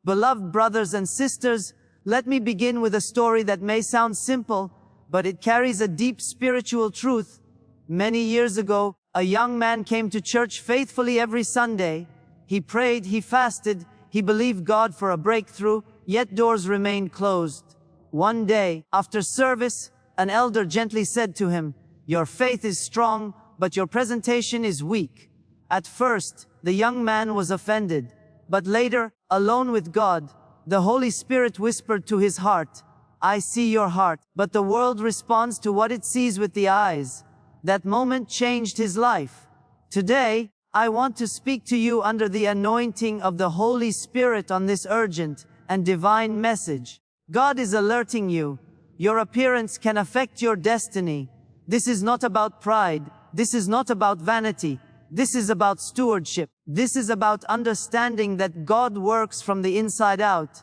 Beloved brothers and sisters, let me begin with a story that may sound simple, but it carries a deep spiritual truth. Many years ago, a young man came to church faithfully every Sunday. He prayed, he fasted, he believed God for a breakthrough, yet doors remained closed. One day, after service, an elder gently said to him, "Your faith is strong, but your presentation is weak." At first, the young man was offended, but later, alone with God, the Holy Spirit whispered to his heart, "I see your heart, but the world responds to what it sees with the eyes." That moment changed his life. Today, I want to speak to you under the anointing of the Holy Spirit on this urgent and divine message. God is alerting you. Your appearance can affect your destiny. This is not about pride. This is not about vanity. This is about stewardship. This is about understanding that God works from the inside out,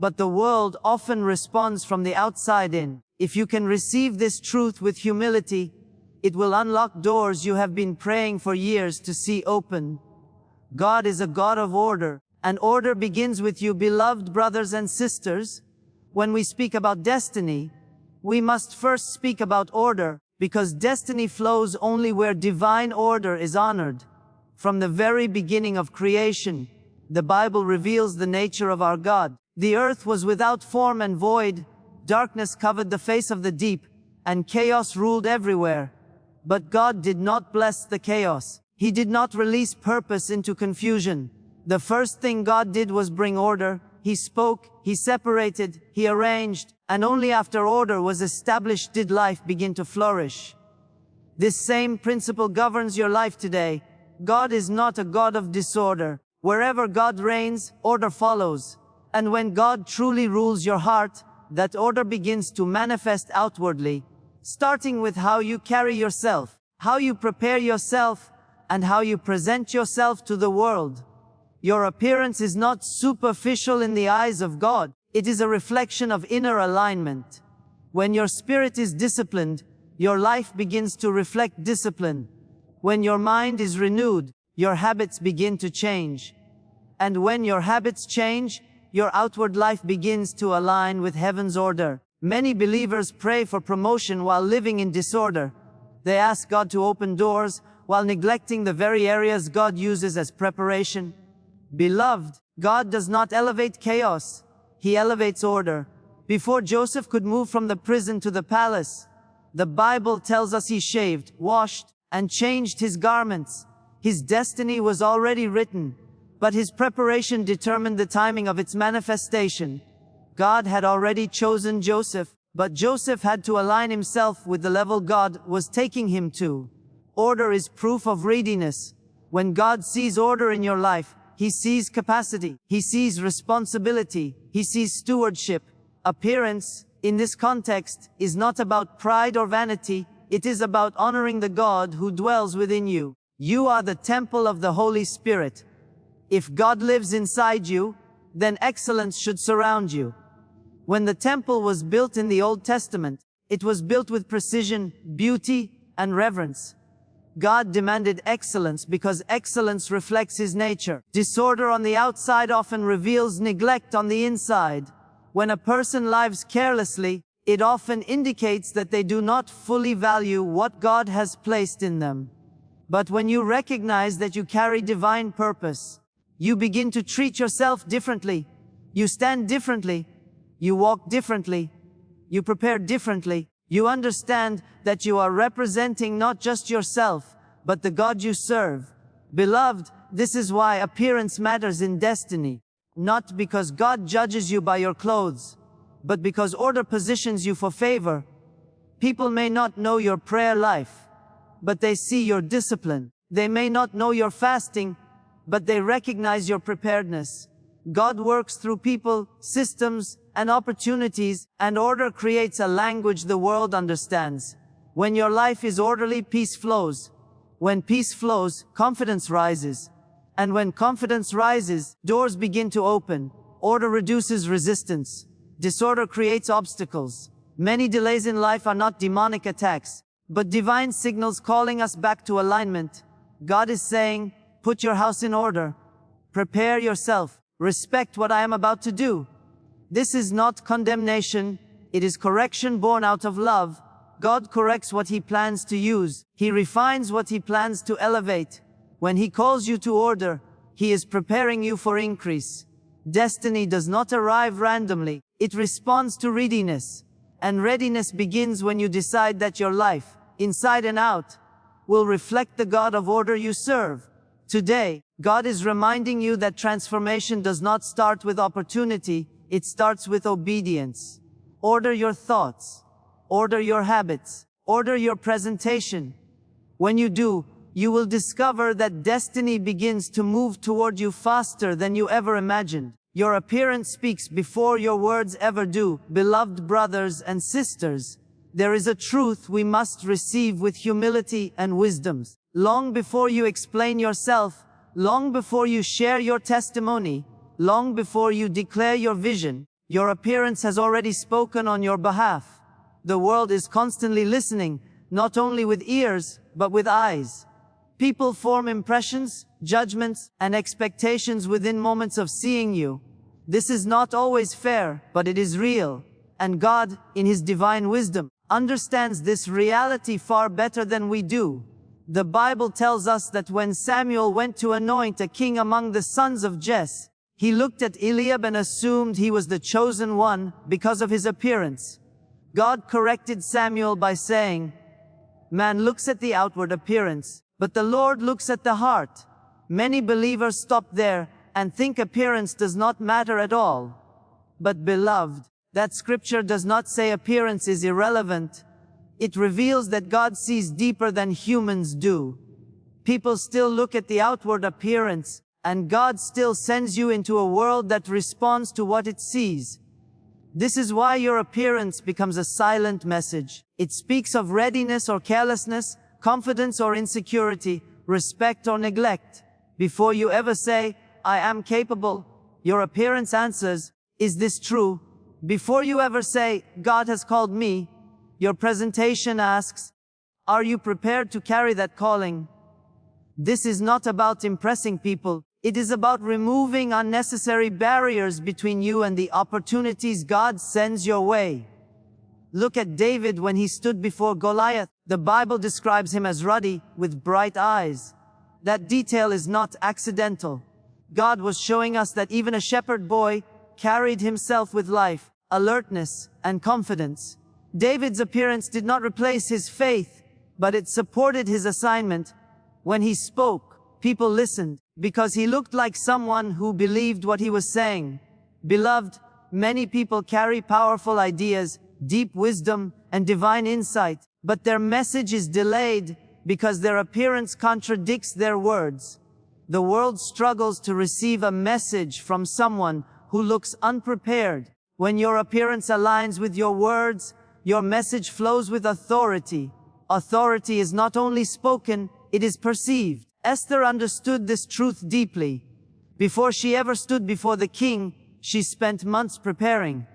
but the world often responds from the outside in. If you can receive this truth with humility, it will unlock doors you have been praying for years to see open. God is a God of order, and order begins with you, beloved brothers and sisters. When we speak about destiny, we must first speak about order, because destiny flows only where divine order is honored. From the very beginning of creation, the Bible reveals the nature of our God. The earth was without form and void, darkness covered the face of the deep, and chaos ruled everywhere. But God did not bless the chaos. He did not release purpose into confusion. The first thing God did was bring order. He spoke, He separated, He arranged, and only after order was established did life begin to flourish. This same principle governs your life today. God is not a God of disorder. Wherever God reigns, order follows. And when God truly rules your heart, that order begins to manifest outwardly, starting with how you carry yourself, how you prepare yourself, and how you present yourself to the world. Your appearance is not superficial in the eyes of God. It is a reflection of inner alignment. When your spirit is disciplined, your life begins to reflect discipline. When your mind is renewed, your habits begin to change. And when your habits change, your outward life begins to align with heaven's order. Many believers pray for promotion while living in disorder. They ask God to open doors while neglecting the very areas God uses as preparation. Beloved, God does not elevate chaos. He elevates order. Before Joseph could move from the prison to the palace, the Bible tells us he shaved, washed, and changed his garments. His destiny was already written, but his preparation determined the timing of its manifestation. God had already chosen Joseph, but Joseph had to align himself with the level God was taking him to. Order is proof of readiness. When God sees order in your life, He sees capacity, He sees responsibility, He sees stewardship. Appearance, in this context, is not about pride or vanity. It is about honoring the God who dwells within you. You are the temple of the Holy Spirit. If God lives inside you, then excellence should surround you. When the temple was built in the Old Testament, it was built with precision, beauty, and reverence. God demanded excellence because excellence reflects His nature. Disorder on the outside often reveals neglect on the inside. When a person lives carelessly, it often indicates that they do not fully value what God has placed in them. But when you recognize that you carry divine purpose, you begin to treat yourself differently. You stand differently. You walk differently. You prepare differently. You understand that you are representing not just yourself, but the God you serve. Beloved, this is why appearance matters in destiny. Not because God judges you by your clothes, but because order positions you for favor. People may not know your prayer life, but they see your discipline. They may not know your fasting, but they recognize your preparedness. God works through people, systems, and opportunities, and order creates a language the world understands. When your life is orderly, peace flows. When peace flows, confidence rises. And when confidence rises, doors begin to open. Order reduces resistance. Disorder creates obstacles. Many delays in life are not demonic attacks, but divine signals calling us back to alignment. God is saying, put your house in order. Prepare yourself. Respect what I am about to do. This is not condemnation, it is correction born out of love. God corrects what He plans to use. He refines what He plans to elevate. When He calls you to order, He is preparing you for increase. Destiny does not arrive randomly. It responds to readiness. And readiness begins when you decide that your life, inside and out, will reflect the God of order you serve. Today, God is reminding you that transformation does not start with opportunity, it starts with obedience. Order your thoughts. Order your habits. Order your presentation. When you do, you will discover that destiny begins to move toward you faster than you ever imagined. Your appearance speaks before your words ever do. Beloved brothers and sisters, there is a truth we must receive with humility and wisdom. Long before you explain yourself, long before you share your testimony, long before you declare your vision, your appearance has already spoken on your behalf. The world is constantly listening, not only with ears, but with eyes. People form impressions, judgments, and expectations within moments of seeing you. This is not always fair, but it is real. And God, in His divine wisdom, understands this reality far better than we do. The Bible tells us that when Samuel went to anoint a king among the sons of Jesse, he looked at Eliab and assumed he was the chosen one because of his appearance. God corrected Samuel by saying, "Man looks at the outward appearance, but the Lord looks at the heart." Many believers stop there and think appearance does not matter at all. But beloved, that scripture does not say appearance is irrelevant. It reveals that God sees deeper than humans do. People still look at the outward appearance, and God still sends you into a world that responds to what it sees. This is why your appearance becomes a silent message. It speaks of readiness or carelessness, confidence or insecurity, respect or neglect. Before you ever say, "I am capable," your appearance answers, "Is this true?" Before you ever say, "God has called me," your presentation asks, "Are you prepared to carry that calling?" This is not about impressing people. It is about removing unnecessary barriers between you and the opportunities God sends your way. Look at David when he stood before Goliath. The Bible describes him as ruddy, with bright eyes. That detail is not accidental. God was showing us that even a shepherd boy carried himself with life, alertness, and confidence. David's appearance did not replace his faith, but it supported his assignment. When he spoke, people listened, because he looked like someone who believed what he was saying. Beloved, many people carry powerful ideas, deep wisdom, and divine insight, but their message is delayed because their appearance contradicts their words. The world struggles to receive a message from someone who looks unprepared. When your appearance aligns with your words, your message flows with authority. Authority is not only spoken, it is perceived. Esther understood this truth deeply. Before she ever stood before the king, she spent months preparing.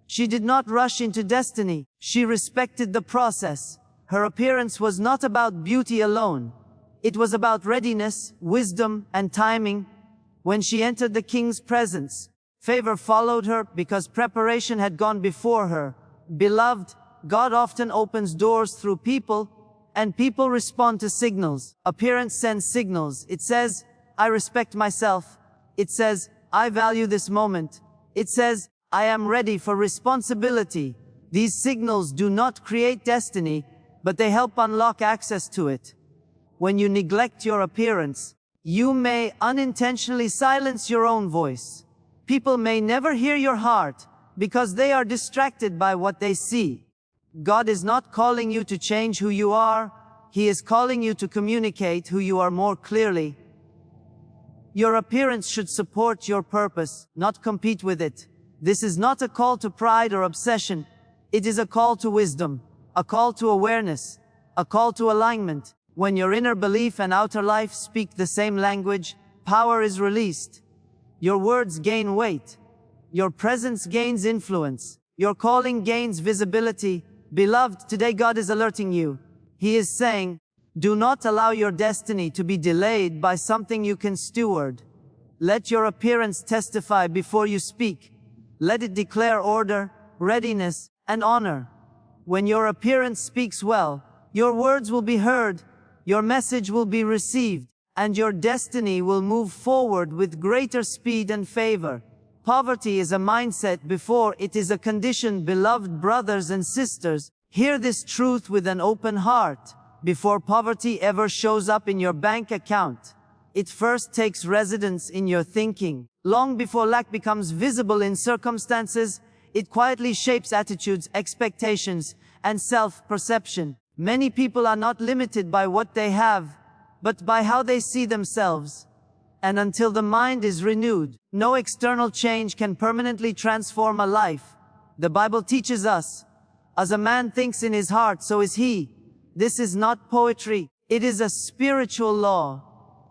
She did not rush into destiny. She respected the process. Her appearance was not about beauty alone. It was about readiness, wisdom, and timing. When she entered the king's presence, favor followed her because preparation had gone before her. Beloved, God often opens doors through people, and people respond to signals. Appearance sends signals. It says, "I respect myself." It says, "I value this moment." It says, "I am ready for responsibility." These signals do not create destiny, but they help unlock access to it. When you neglect your appearance, you may unintentionally silence your own voice. People may never hear your heart because they are distracted by what they see. God is not calling you to change who you are. He is calling you to communicate who you are more clearly. Your appearance should support your purpose, not compete with it. This is not a call to pride or obsession. It is a call to wisdom, a call to awareness, a call to alignment. When your inner belief and outer life speak the same language, power is released. Your words gain weight. Your presence gains influence. Your calling gains visibility. Beloved, today God is alerting you. He is saying, do not allow your destiny to be delayed by something you can steward. Let your appearance testify before you speak. Let it declare order, readiness, and honor. When your appearance speaks well, your words will be heard, your message will be received, and your destiny will move forward with greater speed and favor. Poverty is a mindset before it is a condition. Beloved brothers and sisters, hear this truth with an open heart. Before poverty ever shows up in your bank account, it first takes residence in your thinking. Long before lack becomes visible in circumstances, it quietly shapes attitudes, expectations, and self-perception. Many people are not limited by what they have, but by how they see themselves. And until the mind is renewed, no external change can permanently transform a life. The Bible teaches us, as a man thinks in his heart, so is he. This is not poetry, it is a spiritual law.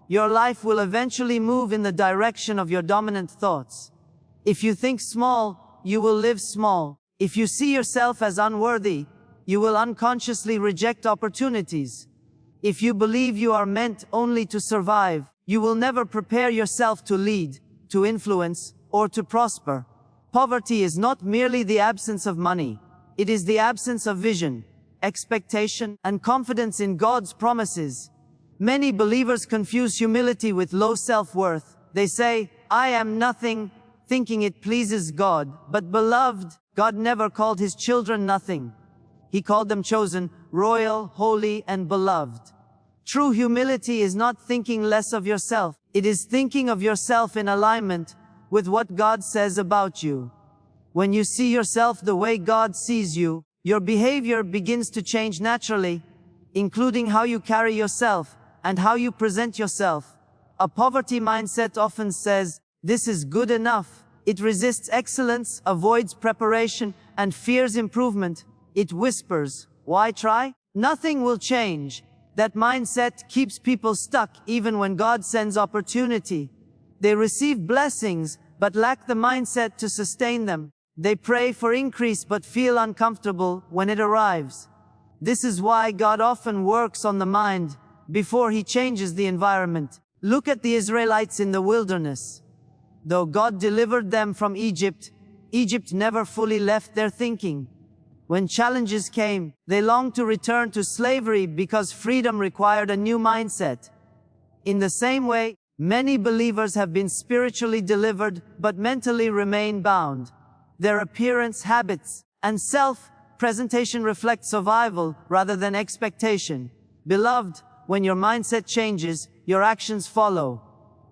Your life will eventually move in the direction of your dominant thoughts. If you think small, you will live small. If you see yourself as unworthy, you will unconsciously reject opportunities. If you believe you are meant only to survive, you will never prepare yourself to lead, to influence, or to prosper. Poverty is not merely the absence of money. It is the absence of vision, expectation, and confidence in God's promises. Many believers confuse humility with low self-worth. They say, "I am nothing," thinking it pleases God. But beloved, God never called his children nothing. He called them chosen, royal, holy, and beloved. True humility is not thinking less of yourself. It is thinking of yourself in alignment with what God says about you. When you see yourself the way God sees you, your behavior begins to change naturally, including how you carry yourself and how you present yourself. A poverty mindset often says, "This is good enough." It resists excellence, avoids preparation, and fears improvement. It whispers, "Why try? Nothing will change." That mindset keeps people stuck even when God sends opportunity. They receive blessings, but lack the mindset to sustain them. They pray for increase but feel uncomfortable when it arrives. This is why God often works on the mind before he changes the environment. Look at the Israelites in the wilderness. Though God delivered them from Egypt, Egypt never fully left their thinking. When challenges came, they longed to return to slavery because freedom required a new mindset. In the same way, many believers have been spiritually delivered but mentally remain bound. Their appearance, habits, and self-presentation reflect survival rather than expectation. Beloved, when your mindset changes, your actions follow.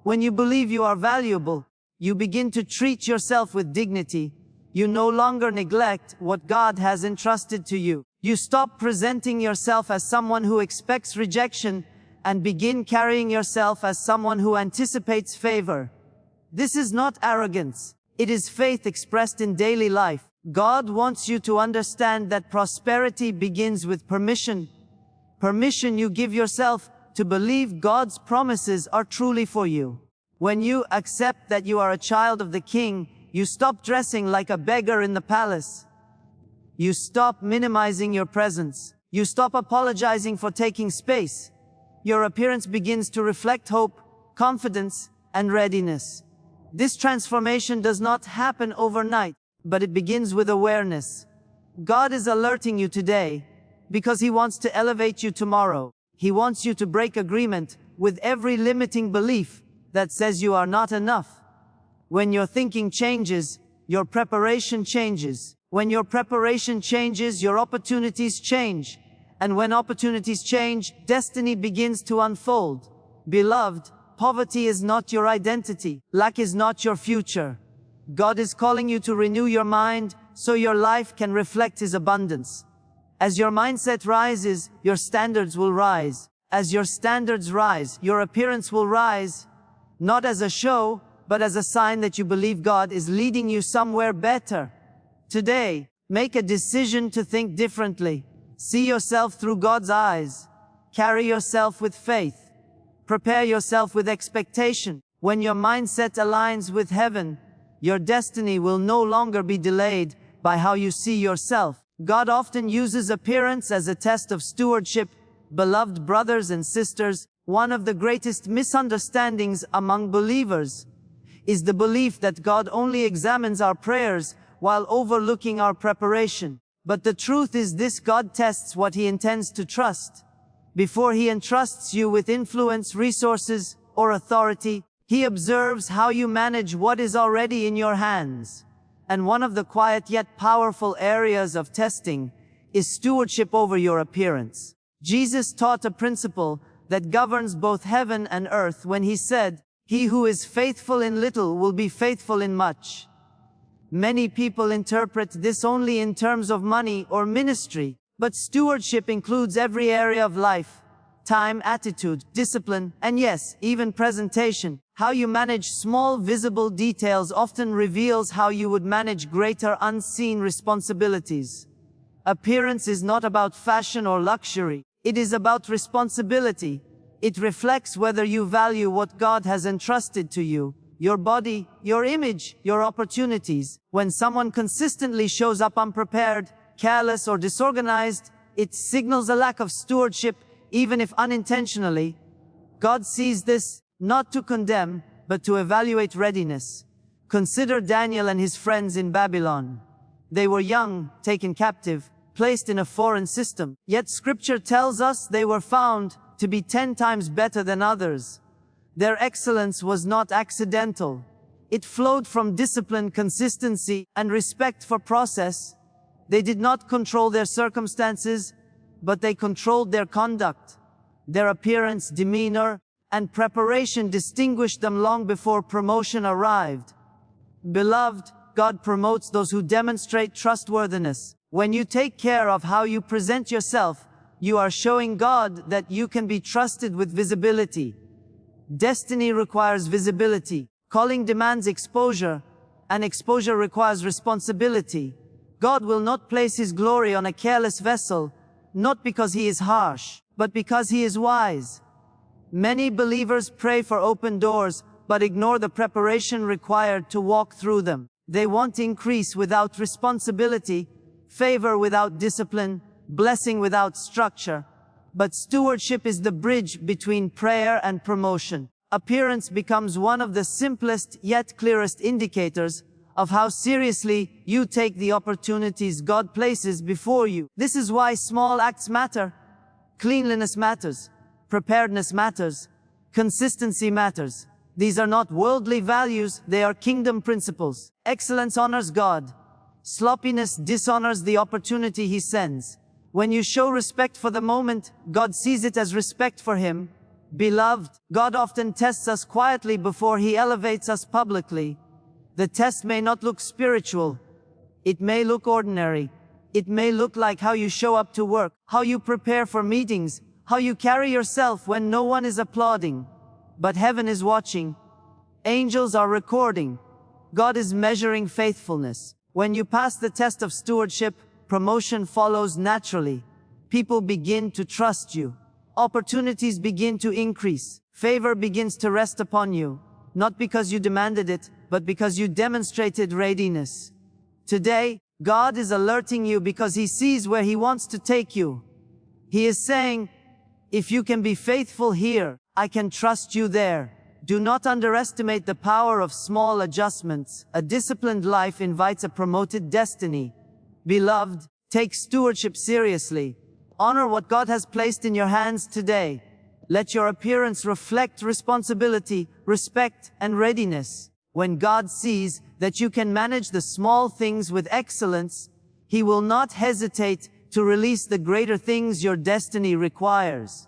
When you believe you are valuable, you begin to treat yourself with dignity. You no longer neglect what God has entrusted to you. You stop presenting yourself as someone who expects rejection and begin carrying yourself as someone who anticipates favor. This is not arrogance. It is faith expressed in daily life. God wants you to understand that prosperity begins with permission. Permission you give yourself to believe God's promises are truly for you. When you accept that you are a child of the King, you stop dressing like a beggar in the palace. You stop minimizing your presence. You stop apologizing for taking space. Your appearance begins to reflect hope, confidence, and readiness. This transformation does not happen overnight, but it begins with awareness. God is alerting you today because he wants to elevate you tomorrow. He wants you to break agreement with every limiting belief that says you are not enough. When your thinking changes, your preparation changes. When your preparation changes, your opportunities change. And when opportunities change, destiny begins to unfold. Beloved, poverty is not your identity. Lack is not your future. God is calling you to renew your mind so your life can reflect his abundance. As your mindset rises, your standards will rise. As your standards rise, your appearance will rise. Not as a show, but as a sign that you believe God is leading you somewhere better. Today, make a decision to think differently. See yourself through God's eyes. Carry yourself with faith. Prepare yourself with expectation. When your mindset aligns with heaven, your destiny will no longer be delayed by how you see yourself. God often uses appearance as a test of stewardship. Beloved brothers and sisters, one of the greatest misunderstandings among believers is the belief that God only examines our prayers while overlooking our preparation. But the truth is this: God tests what He intends to trust. Before He entrusts you with influence, resources, or authority, He observes how you manage what is already in your hands. And one of the quiet yet powerful areas of testing is stewardship over your appearance. Jesus taught a principle that governs both heaven and earth when He said, "He who is faithful in little will be faithful in much." Many people interpret this only in terms of money or ministry, but stewardship includes every area of life: time, attitude, discipline, and yes, even presentation. How you manage small visible details often reveals how you would manage greater unseen responsibilities. Appearance is not about fashion or luxury. It is about responsibility. It reflects whether you value what God has entrusted to you: your body, your image, your opportunities. When someone consistently shows up unprepared, careless, or disorganized, it signals a lack of stewardship, even if unintentionally. God sees this, not to condemn, but to evaluate readiness. Consider Daniel and his friends in Babylon. They were young, taken captive, placed in a foreign system. Yet Scripture tells us they were found to be 10 times better than others. Their excellence was not accidental. It flowed from discipline, consistency, and respect for process. They did not control their circumstances, but they controlled their conduct. Their appearance, demeanor, and preparation distinguished them long before promotion arrived. Beloved, God promotes those who demonstrate trustworthiness. When you take care of how you present yourself, you are showing God that you can be trusted with visibility. Destiny requires visibility. Calling demands exposure, and exposure requires responsibility. God will not place His glory on a careless vessel, not because He is harsh, but because He is wise. Many believers pray for open doors, but ignore the preparation required to walk through them. They want increase without responsibility, favor without discipline, blessing without structure. But stewardship is the bridge between prayer and promotion. Appearance becomes one of the simplest yet clearest indicators of how seriously you take the opportunities God places before you. This is why small acts matter. Cleanliness matters. Preparedness matters. Consistency matters. These are not worldly values, they are kingdom principles. Excellence honors God. Sloppiness dishonors the opportunity He sends. When you show respect for the moment, God sees it as respect for Him. Beloved, God often tests us quietly before He elevates us publicly. The test may not look spiritual. It may look ordinary. It may look like how you show up to work, how you prepare for meetings, how you carry yourself when no one is applauding. But heaven is watching. Angels are recording. God is measuring faithfulness. When you pass the test of stewardship, promotion follows naturally. People begin to trust you. Opportunities begin to increase. Favor begins to rest upon you. Not because you demanded it, but because you demonstrated readiness. Today, God is alerting you because He sees where He wants to take you. He is saying, if you can be faithful here, I can trust you there. Do not underestimate the power of small adjustments. A disciplined life invites a promoted destiny. Beloved, take stewardship seriously. Honor what God has placed in your hands today. Let your appearance reflect responsibility, respect, and readiness. When God sees that you can manage the small things with excellence, He will not hesitate to release the greater things your destiny requires.